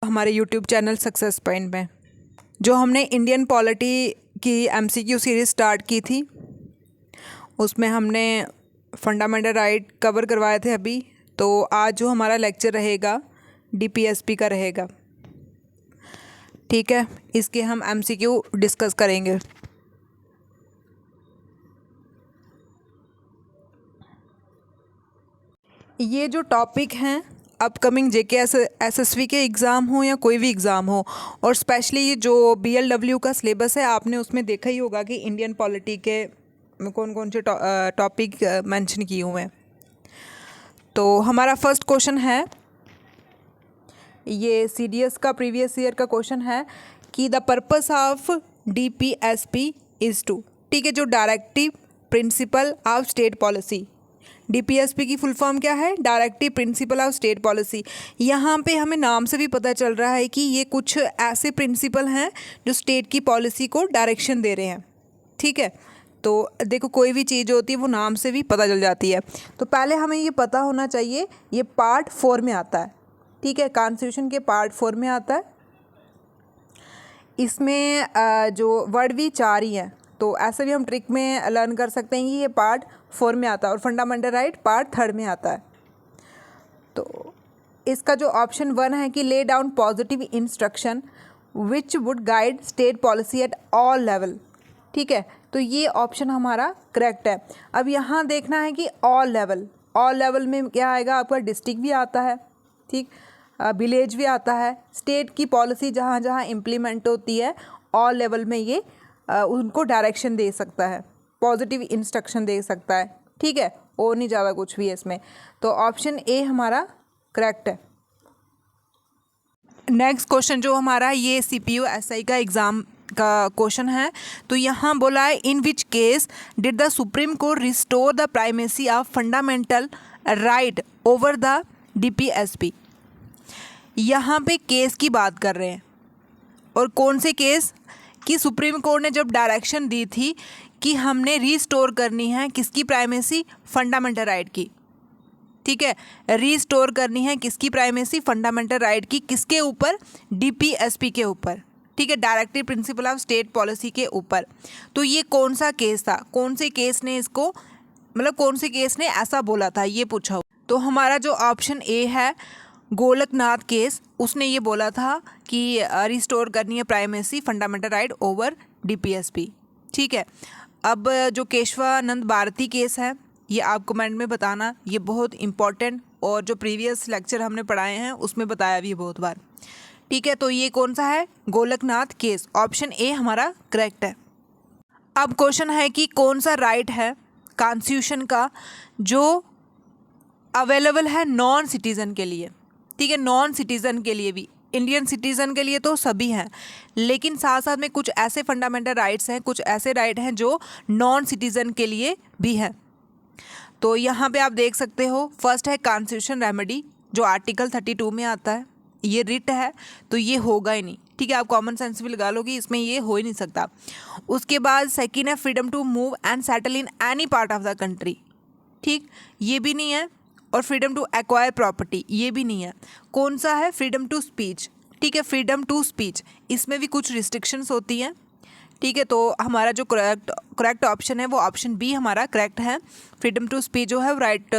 हमारे YouTube channel success point में जो हमने इंडियन पॉलिटी की एमसीक्यू सीरीज़ स्टार्ट की थी, उसमें हमने फंडामेंटल राइट कवर करवाए थे अभी। तो आज जो हमारा लेक्चर रहेगा डीपीएसपी का रहेगा, ठीक है। इसके हम एमसीक्यू डिस्कस करेंगे। ये जो टॉपिक हैं अपकमिंग जेके एसएसवी के एग्ज़ाम हो या कोई भी एग्ज़ाम हो, और स्पेशली ये जो बीएलडब्ल्यू का सिलेबस है, आपने उसमें देखा ही होगा कि इंडियन पॉलिटी के कौन कौन से टॉपिक मेंशन किए हुए हैं। तो हमारा फर्स्ट क्वेश्चन है, ये सीडीएस का प्रीवियस ईयर का क्वेश्चन है कि the purpose of DPSP is to, ठीक है, जो directive principle of state policy. DPSP की फुल फॉर्म क्या है? Directive principle of state policy. यहाँ पे हमें नाम से भी पता चल रहा है कि ये कुछ ऐसे प्रिंसिपल हैं जो स्टेट की पॉलिसी को डायरेक्शन दे रहे हैं, ठीक है। तो देखो, कोई भी चीज़ होती है वो नाम से भी पता चल जाती है। तो पहले हमें ये पता होना चाहिए, ये पार्ट 4 में आता है, ठीक है, कॉन्स्टिट्यूशन के पार्ट 4 में आता है। इसमें जो वर्ड भी 4 ही हैं, तो ऐसे भी हम ट्रिक में लर्न कर सकते हैं कि ये पार्ट 4 में आता है, और फंडामेंटल राइट पार्ट 3 में आता है। तो इसका जो ऑप्शन 1 है कि lay down positive instruction which would guide state policy at all level, ठीक है। तो ये ऑप्शन हमारा करेक्ट है। अब यहाँ देखना है कि ऑल लेवल में क्या आएगा, आपका डिस्ट्रिक्ट भी आता है, ठीक, विलेज भी आता है। स्टेट की पॉलिसी जहाँ जहाँ इम्प्लीमेंट होती है, ऑल लेवल में ये उनको डायरेक्शन दे सकता है, पॉजिटिव इंस्ट्रक्शन दे सकता है, ठीक है, और नहीं ज़्यादा कुछ भी है इसमें। तो ऑप्शन ए हमारा करेक्ट है। नेक्स्ट क्वेश्चन जो हमारा, ये सीपीयू एसआई का एग्ज़ाम का क्वेश्चन है। तो यहाँ बोला है, in which case did the Supreme Court restore the primacy of fundamental right over the DPSP. यहाँ पे केस की बात कर रहे हैं, और कौन से केस कि सुप्रीम कोर्ट ने जब डायरेक्शन दी थी कि हमने रीस्टोर करनी है किसकी प्राइमेसी, फंडामेंटल राइट की, ठीक है, रीस्टोर करनी है किसकी प्राइमेसी, फंडामेंटल राइट की, किसके ऊपर, डीपीएसपी के ऊपर, ठीक है, directive principle of state policy के ऊपर। तो ये कौन सा केस था, कौन से केस ने इसको, मतलब कौन से केस ने ऐसा बोला था, ये पूछा। तो हमारा जो ऑप्शन ए है, गोलकनाथ केस, उसने ये बोला था कि रिस्टोर करनी है primacy fundamental right over DPSP, ठीक है। अब जो केशवानंद भारती केस है, ये आप कमेंट में बताना, ये बहुत इंपॉर्टेंट, और जो प्रीवियस लेक्चर हमने पढ़ाए हैं उसमें बताया भी बहुत बार, ठीक है। तो ये कौन सा है, गोलकनाथ केस, ऑप्शन ए हमारा करेक्ट है। अब क्वेश्चन है कि कौन सा राइट है कॉन्स्टिट्यूशन का जो अवेलेबल है नॉन सिटीज़न के लिए, ठीक है, नॉन सिटीज़न के लिए भी, इंडियन सिटीज़न के लिए तो सभी हैं, लेकिन साथ साथ में कुछ ऐसे फंडामेंटल राइट्स हैं, कुछ ऐसे राइट हैं जो नॉन सिटीज़न के लिए भी हैं। तो यहाँ पे आप देख सकते हो, फर्स्ट है कॉन्स्टिट्यूशन रेमेडी, जो आर्टिकल 32 में आता है। ये रिट है तो ये होगा ही नहीं, ठीक है, आप कॉमन सेंस भी लगा लोगे, इसमें ये हो ही नहीं सकता। उसके बाद सेकेंड है freedom to move and settle in any part of the country, ठीक, ये भी नहीं है। और फ्रीडम टू एक्वायर प्रॉपर्टी, ये भी नहीं है। कौन सा है, फ्रीडम टू स्पीच, ठीक है, फ्रीडम टू स्पीच, इसमें भी कुछ रिस्ट्रिक्शंस होती हैं, ठीक है। तो हमारा जो करेक्ट ऑप्शन है वो ऑप्शन बी हमारा करेक्ट है। फ्रीडम टू स्पीच जो है वो राइट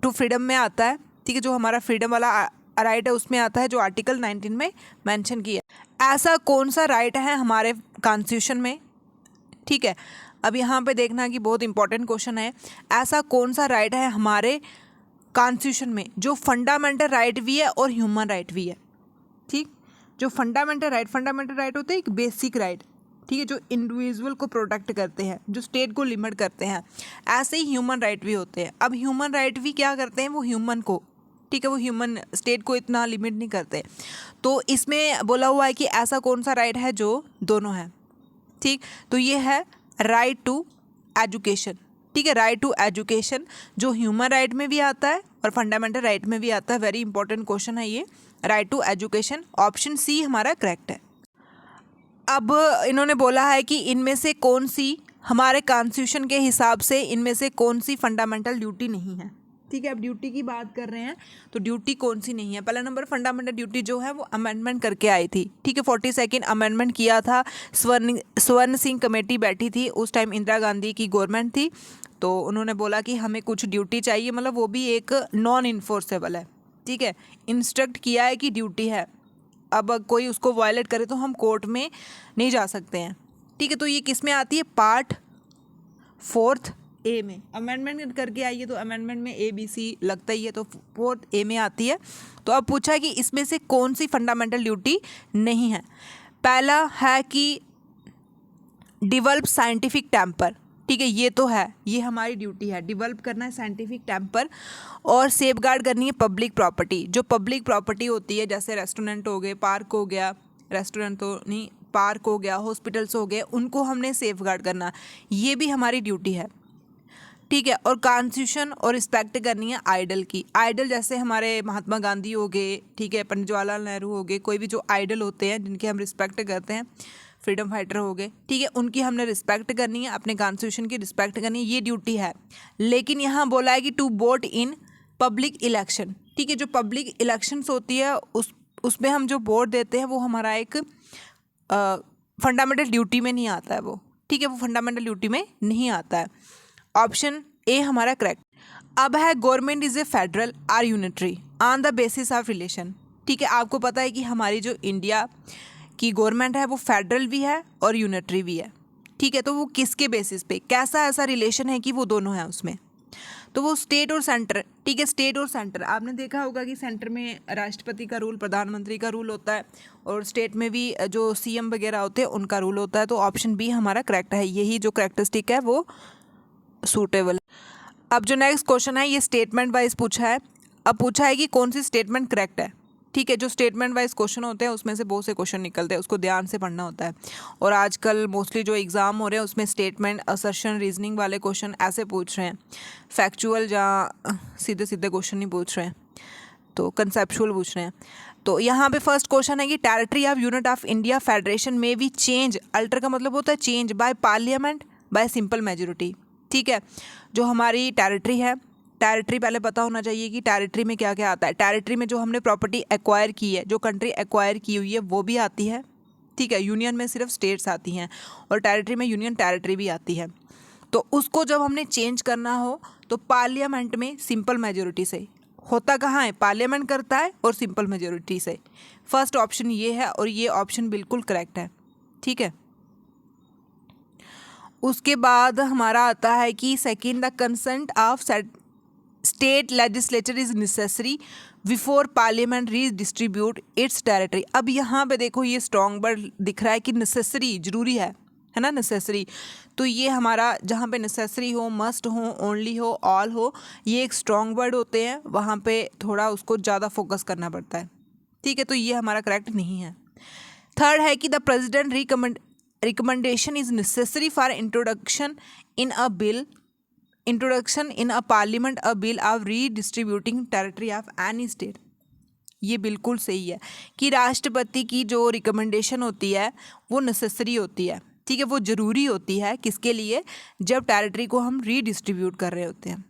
टू फ्रीडम में आता है, ठीक है, जो हमारा फ्रीडम वाला राइट है उसमें आता है, जो आर्टिकल 19 में मेंशन किया है। ऐसा कौन सा राइट है हमारे कॉन्स्टिट्यूशन में, ठीक है। अब यहाँ पे देखना कि बहुत इंपॉर्टेंट क्वेश्चन है, ऐसा कौन सा राइट है हमारे कॉन्स्टिट्यूशन में जो फंडामेंटल राइट भी है और ह्यूमन राइट भी है, ठीक। जो फंडामेंटल राइट होते हैं एक बेसिक राइट, ठीक है, जो इंडिविजुअल को प्रोटेक्ट करते हैं, जो स्टेट को लिमिट करते हैं, ऐसे ही ह्यूमन राइट भी होते हैं। अब ह्यूमन राइट भी क्या करते हैं, वो ह्यूमन को, ठीक है, वो ह्यूमन स्टेट को इतना लिमिट नहीं करते। तो इसमें बोला हुआ है कि ऐसा कौन सा राइट है जो दोनों है, ठीक। तो ये है राइट टू एजुकेशन, ठीक है, राइट टू एजुकेशन, जो ह्यूमन राइट में भी आता है और फंडामेंटल राइट में भी आता है। वेरी इंपॉर्टेंट क्वेश्चन है ये, right to education, option C हमारा करेक्ट है। अब इन्होंने बोला है कि इनमें से कौन सी हमारे कॉन्स्टिट्यूशन के हिसाब से, इनमें से कौन सी फंडामेंटल ड्यूटी नहीं है, ठीक है। अब ड्यूटी की बात कर रहे हैं तो ड्यूटी कौन सी नहीं है। पहला नंबर फंडामेंटल ड्यूटी जो है वो अमेंडमेंट करके आई थी, ठीक है। 42 अमेंडमेंट किया था। स्वर्ण सिंह कमेटी बैठी थी उस टाइम, इंदिरा गांधी की गवर्नमेंट थी, तो उन्होंने बोला कि हमें कुछ ड्यूटी चाहिए, मतलब वो भी एक नॉन इन्फोर्सेबल है, ठीक है। इंस्ट्रक्ट किया है कि ड्यूटी है, अब कोई उसको वायलेट करे तो हम कोर्ट में नहीं जा सकते हैं, ठीक है। तो ये किस में आती है, पार्ट 4 ए में। अमेंडमेंट करके आई है तो अमेंडमेंट में ABC लगता ही है, तो 4 ए में आती है। तो अब पूछा है कि इसमें से कौन सी फंडामेंटल ड्यूटी नहीं है। पहला है कि डिवेल्प साइंटिफिक टेम्पर, ठीक है, ये तो है, ये हमारी ड्यूटी है, डिवेल्प करना है साइंटिफिक टेम्पर, और सेफगार्ड करनी है पब्लिक प्रॉपर्टी। जो पब्लिक प्रॉपर्टी होती है जैसे रेस्टोरेंट हो गए, पार्क हो गया, रेस्टोरेंट तो नहीं, पार्क हो गया, हॉस्पिटल्स हो गए, उनको हमने सेफगार्ड करना, ये भी हमारी ड्यूटी है, ठीक है। और कॉन्स्टिट्यूशन और रिस्पेक्ट करनी है आइडल की। आइडल जैसे हमारे महात्मा गांधी हो गए, ठीक है, पंडित जवाहरलाल नेहरू हो गए, कोई भी जो आइडल होते हैं जिनकी हम रिस्पेक्ट करते हैं, फ्रीडम फाइटर हो गए, ठीक है, उनकी हमने रिस्पेक्ट करनी है, अपने कॉन्स्टिट्यूशन की रिस्पेक्ट करनी है, ये ड्यूटी है। लेकिन यहाँ बोला है कि to vote in public election, ठीक है, जो पब्लिक इलेक्शंस होती है उसमें हम जो वोट देते हैं वो हमारा एक फंडामेंटल ड्यूटी में नहीं आता है वो, ठीक है, वो फंडामेंटल ड्यूटी में नहीं आता है। ऑप्शन ए हमारा करेक्ट। अब है government is a federal or unitary on the basis of relation, ठीक है। आपको पता है कि हमारी जो इंडिया की गवर्नमेंट है वो फेडरल भी है और यूनिटरी भी है, ठीक है। तो वो किसके बेसिस पे, कैसा ऐसा रिलेशन है कि वो दोनों हैं उसमें, तो वो स्टेट और सेंटर, ठीक है, स्टेट और सेंटर। आपने देखा होगा कि सेंटर में राष्ट्रपति का रूल, प्रधानमंत्री का रूल होता है, और स्टेट में भी जो CM वगैरह होते हैं उनका रूल होता है। तो ऑप्शन बी हमारा करेक्ट है, यही जो करेक्टरिस्टिक है वो सूटेबल। अब जो नेक्स्ट क्वेश्चन है ये स्टेटमेंट वाइज पूछा है। अब पूछा है कि कौन सी स्टेटमेंट करेक्ट है, ठीक है। जो स्टेटमेंट वाइज क्वेश्चन होते हैं उसमें से बहुत से क्वेश्चन निकलते हैं, उसको ध्यान से पढ़ना होता है। और आजकल मोस्टली जो एग्ज़ाम हो रहे हैं उसमें स्टेटमेंट, असर्शन, रीजनिंग वाले क्वेश्चन ऐसे पूछ रहे हैं, फैक्चुअल जहाँ सीधे सीधे क्वेश्चन नहीं पूछ रहे हैं, तो कंसेप्चुअल पूछ रहे हैं। तो यहाँ पे फर्स्ट क्वेश्चन है कि territory of unit of India federation में भी चेंज, अल्टर का मतलब होता है change, by parliament bye simple majority, ठीक है। जो हमारी टेरिटरी है, टेरिटरी पहले पता होना चाहिए कि टेरिटरी में क्या क्या आता है। टेरिटरी में जो हमने प्रॉपर्टी एक्वायर की है, जो कंट्री एक्वायर की हुई है वो भी आती है, ठीक है। यूनियन में सिर्फ स्टेट्स आती हैं और टेरिटरी में यूनियन टेरिटरी भी आती है। तो उसको जब हमने चेंज करना हो तो पार्लियामेंट में सिंपल मेजोरिटी से, होता कहाँ है, पार्लियामेंट करता है और सिंपल मेजोरिटी से। फर्स्ट ऑप्शन ये है और ये ऑप्शन बिल्कुल करेक्ट है, ठीक है। उसके बाद हमारा आता है कि second, the consent of state legislature is necessary before parliament redistribute it's territory. अब यहाँ पे देखो ये स्ट्रॉन्ग वर्ड दिख रहा है कि नेसेसरी, जरूरी है ना, नेसेसरी। तो ये हमारा जहाँ पे नेसेसरी हो, मस्ट हो, ओनली हो, ऑल हो, ये एक स्ट्रॉन्ग वर्ड होते हैं, वहाँ पे थोड़ा उसको ज़्यादा फोकस करना पड़ता है, ठीक है। तो ये हमारा करेक्ट नहीं है। थर्ड है कि the president recommendation is necessary for introduction in a parliament a bill of redistributing territory of any state. ये बिल्कुल सही है कि राष्ट्रपति की जो रिकमेंडेशन होती है वो नेसेसरी होती है, ठीक है, वो ज़रूरी होती है, किसके लिए, जब टेरिटरी को हम रीडिस्ट्रीब्यूट कर रहे होते हैं,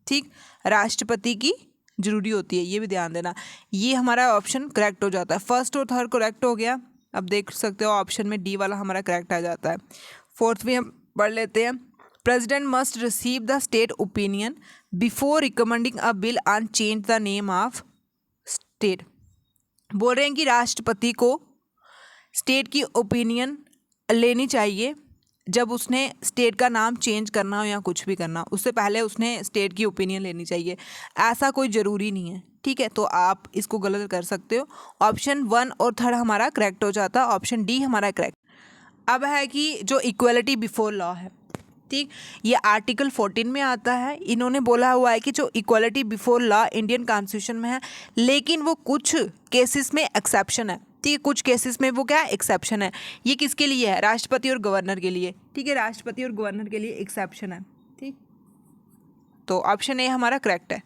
ठीक, राष्ट्रपति की जरूरी होती है, ये भी ध्यान देना। ये हमारा ऑप्शन करेक्ट हो जाता है। फर्स्ट और थर्ड करेक्ट हो गया। अब देख सकते हो ऑप्शन में डी वाला हमारा करेक्ट आ जाता है। फोर्थ भी हम पढ़ लेते हैं। President must receive the state opinion before recommending a bill on change the name of state. बोल रहे हैं कि राष्ट्रपति को स्टेट की ओपिनियन लेनी चाहिए जब उसने स्टेट का नाम चेंज करना हो या कुछ भी करना, उससे पहले उसने स्टेट की ओपिनियन लेनी चाहिए। ऐसा कोई ज़रूरी नहीं है, ठीक है। तो आप इसको गलत कर सकते हो। ऑप्शन 1 और 3 हमारा करेक्ट हो जाता, ऑप्शन डी हमारा करेक्ट। अब है कि जो इक्वलिटी बिफोर लॉ है, ठीक, ये आर्टिकल 14 में आता है। इन्होंने बोला हुआ है कि जो equality before law Indian constitution में है, लेकिन वो कुछ केसेस में एक्सेप्शन है, ठीक है, कुछ केसेस में वो क्या एक्सेप्शन है। ये किसके लिए है, राष्ट्रपति और गवर्नर के लिए, ठीक है, राष्ट्रपति और गवर्नर के लिए एक्सेप्शन है, ठीक। तो ऑप्शन ए हमारा करेक्ट है।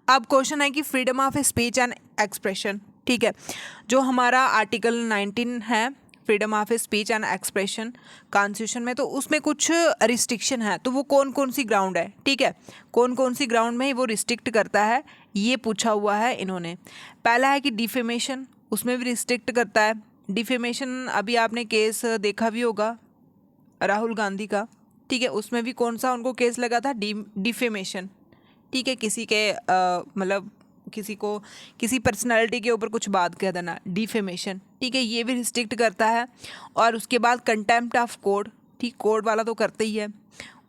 अब क्वेश्चन है कि freedom of speech and expression, ठीक है, जो हमारा आर्टिकल 19 है freedom of speech and expression constitution में, तो उसमें कुछ रिस्ट्रिक्शन है, तो वो कौन कौन सी ग्राउंड है, ठीक है, कौन कौन सी ग्राउंड में वो रिस्ट्रिक्ट करता है, ये पूछा हुआ है इन्होंने। पहला है कि डिफेमेशन, उसमें भी रिस्ट्रिक्ट करता है। डिफेमेशन अभी आपने केस देखा भी होगा राहुल गांधी का, ठीक है, उसमें भी कौन सा उनको केस लगा था, डिफेमेशन, ठीक है, किसी के मतलब किसी को किसी पर्सनालिटी के ऊपर कुछ बात कह देना, डिफेमेशन, ठीक है, ये भी रिस्ट्रिक्ट करता है। और उसके बाद कंटेम्प्ट ऑफ कोर्ट, ठीक, कोर्ट वाला तो करते ही है।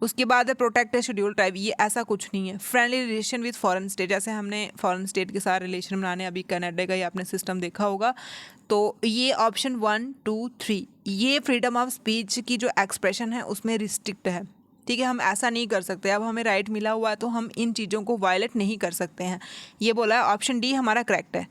उसके बाद है प्रोटेक्ट शेड्यूल ट्राइब, ये ऐसा कुछ नहीं है। Friendly relation with foreign state, जैसे हमने फॉरेन स्टेट के साथ रिलेशन बनाने, अभी कनाडा का ही आपने सिस्टम देखा होगा, तो ये ऑप्शन 1, 2, 3 ये फ्रीडम ऑफ स्पीच की जो एक्सप्रेशन है उसमें रिस्ट्रिक्ट है, ठीक है, हम ऐसा नहीं कर सकते। अब हमें राइट मिला हुआ है तो हम इन चीज़ों को वायलेट नहीं कर सकते हैं, ये बोला है, ऑप्शन डी हमारा करेक्ट है।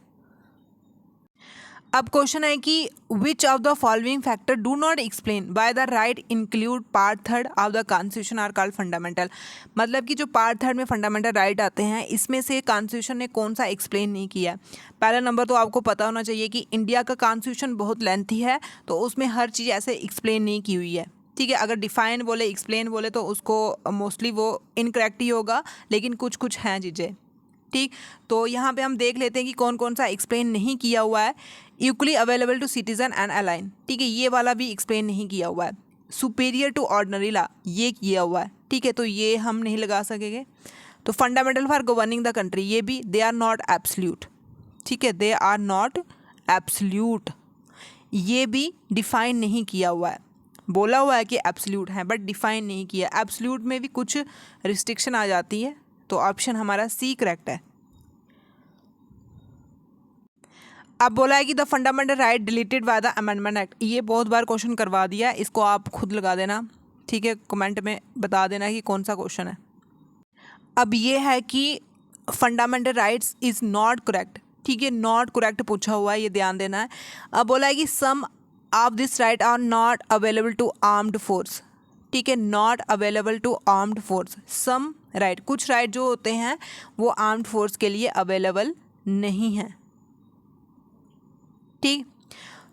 अब क्वेश्चन है कि which of the following factor do not explain by the right include part third of the constitution are called fundamental, मतलब कि जो पार्ट थर्ड में फंडामेंटल राइट आते हैं इसमें से कॉन्स्टिट्यूशन ने कौन सा एक्सप्लेन नहीं किया। पहला नंबर तो आपको पता होना चाहिए कि इंडिया का कॉन्स्टिट्यूशन बहुत लेंथी है, तो उसमें हर चीज़ ऐसे एक्सप्लेन नहीं की हुई है, ठीक है, अगर डिफाइन बोले, एक्सप्लेन बोले तो उसको मोस्टली वो इनकरेक्ट ही होगा, लेकिन कुछ कुछ हैं चीज़ें, ठीक। तो यहाँ पे हम देख लेते हैं कि कौन कौन सा एक्सप्लेन नहीं किया हुआ है। Equally available to citizen and alien, ठीक है, ये वाला भी एक्सप्लेन नहीं किया हुआ है। सुपीरियर टू ऑर्डिनरी लॉ, ये किया हुआ है, ठीक है, तो ये हम नहीं लगा सकेंगे। तो fundamental for governing the country, ये भी दे आर नॉट एब्सोल्यूट, ठीक है, दे आर नॉट एब्सोल्यूट, ये भी डिफाइन नहीं किया हुआ है। बोला हुआ है कि एब्सोल्यूट है बट डिफाइन नहीं किया। एब्सोल्यूट में भी कुछ रिस्ट्रिक्शन आ जाती है, तो ऑप्शन हमारा सी करेक्ट है। अब बोला है कि the fundamental right deleted by the amendment act, ये बहुत बार क्वेश्चन करवा दिया, इसको आप खुद लगा देना, ठीक है, कमेंट में बता देना कि कौन सा क्वेश्चन है। अब ये है कि fundamental rights is not correct, ठीक है, नॉट करेक्ट पूछा हुआ है, ये ध्यान देना है। अब बोला है कि some of this right are not available to armed force, ठीक है, not available to armed force, some right, कुछ राइट जो होते हैं वो आर्म्ड फोर्स के लिए अवेलेबल नहीं हैं, ठीक।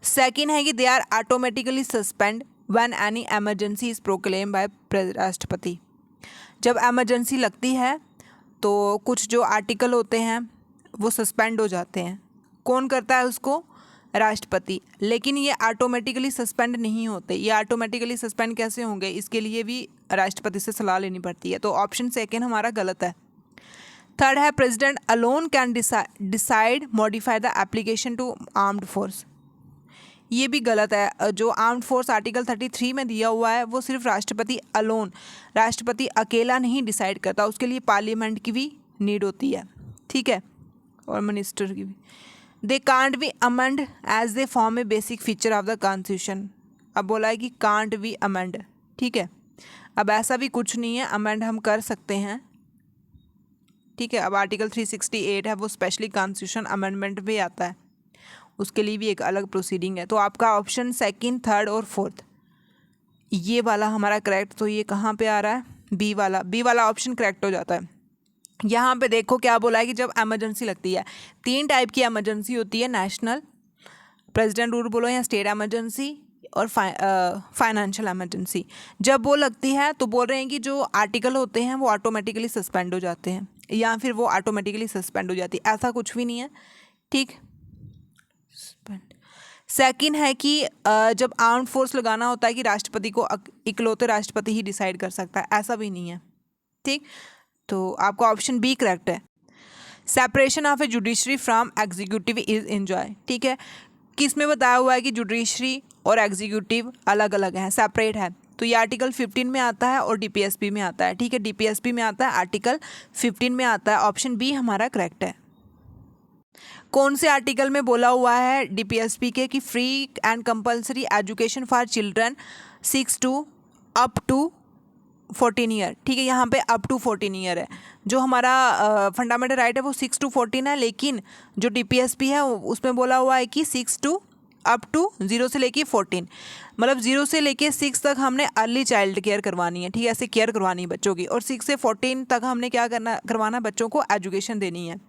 सेकेंड है कि they are automatically suspend when any emergency is proclaim by राष्ट्रपति, जब एमरजेंसी लगती है तो कुछ जो आर्टिकल होते हैं वो सस्पेंड हो जाते हैं, कौन करता है उसको, राष्ट्रपति, लेकिन ये ऑटोमेटिकली सस्पेंड नहीं होते। ये ऑटोमेटिकली सस्पेंड कैसे होंगे, इसके लिए भी राष्ट्रपति से सलाह लेनी पड़ती है, तो ऑप्शन सेकेंड हमारा गलत है। थर्ड है president alone can decide modify the application to armed force, ये भी गलत है। जो आर्म्ड फोर्स आर्टिकल 33 में दिया हुआ है वो सिर्फ राष्ट्रपति अलोन, राष्ट्रपति अकेला नहीं डिसाइड करता, उसके लिए पार्लियामेंट की भी नीड होती है, ठीक है, और मिनिस्टर की भी। They can't be amend as they form a basic feature of the constitution, अब बोला है कि कांट बी अमेंड, ठीक है, अब ऐसा भी कुछ नहीं है, अमेंड हम कर सकते हैं, ठीक है। अब आर्टिकल 368 है वो स्पेशली कॉन्स्टिट्यूशन अमेंडमेंट भी आता है, उसके लिए भी एक अलग प्रोसीडिंग है। तो आपका ऑप्शन सेकंड, थर्ड और फोर्थ ये वाला हमारा करेक्ट, तो ये कहाँ पे आ रहा है, बी वाला ऑप्शन करेक्ट हो जाता है। यहाँ पे देखो क्या बोला है कि जब एमरजेंसी लगती है, 3 टाइप की एमरजेंसी होती है, नेशनल, प्रेसिडेंट रूल बोलो या स्टेट एमरजेंसी और फाइनेंशियल एमरजेंसी। जब वो लगती है तो बोल रहे हैं कि जो आर्टिकल होते हैं वो ऑटोमेटिकली सस्पेंड हो जाते हैं या फिर वो ऑटोमेटिकली सस्पेंड हो जाती है, ऐसा कुछ भी नहीं है, ठीक। सेकंड है कि जब आर्म्ड फोर्स लगाना होता है कि राष्ट्रपति को इकलौते राष्ट्रपति ही डिसाइड कर सकता है, ऐसा भी नहीं है, ठीक। तो आपका ऑप्शन बी करेक्ट है। Separation of A judiciary from executive is enjoy, ठीक है, किस में बताया हुआ है कि जुडिशरी और एग्जीक्यूटिव अलग अलग हैं, सेपरेट है, तो ये आर्टिकल 15 में आता है और डीपीएसपी में आता है, ठीक है, डीपीएसपी में आता है, आर्टिकल 15 में आता है, ऑप्शन बी हमारा करेक्ट है। कौन से आर्टिकल में बोला हुआ है डीपीएसपी के कि free and compulsory education for children 6 to up to 14 year, ठीक है, यहाँ पे अप टू 14 ईयर है। जो हमारा फंडामेंटल राइट है वो 6 to 14 है, लेकिन जो डीपीएसपी है उसमें बोला हुआ है कि 6 to अप टू 0 से लेके 14, मतलब 0 से लेके 6 तक हमने अर्ली चाइल्ड केयर करवानी है, ठीक है, ऐसे केयर करवानी है बच्चों की, और 6 से 14 तक हमने क्या करवाना है, बच्चों को एजुकेशन देनी है,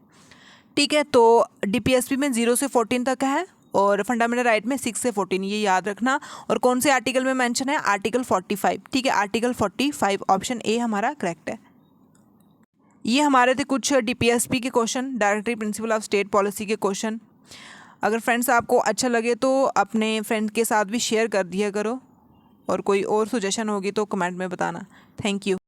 ठीक है। तो डीपीएसपी में 0 से 14 तक है और फंडामेंटल राइट में 6 से 14, ये याद रखना। और कौन से आर्टिकल में मेंशन है? आर्टिकल 45, ठीक है, आर्टिकल 45, ऑप्शन ए हमारा करेक्ट है। ये हमारे थे कुछ DPSP के question, directory principal of state policy के क्वेश्चन। अगर फ्रेंड्स आपको अच्छा लगे तो अपने फ्रेंड के साथ भी शेयर कर दिया करो, और कोई और सजेशन होगी तो कमेंट में बताना। Thank you.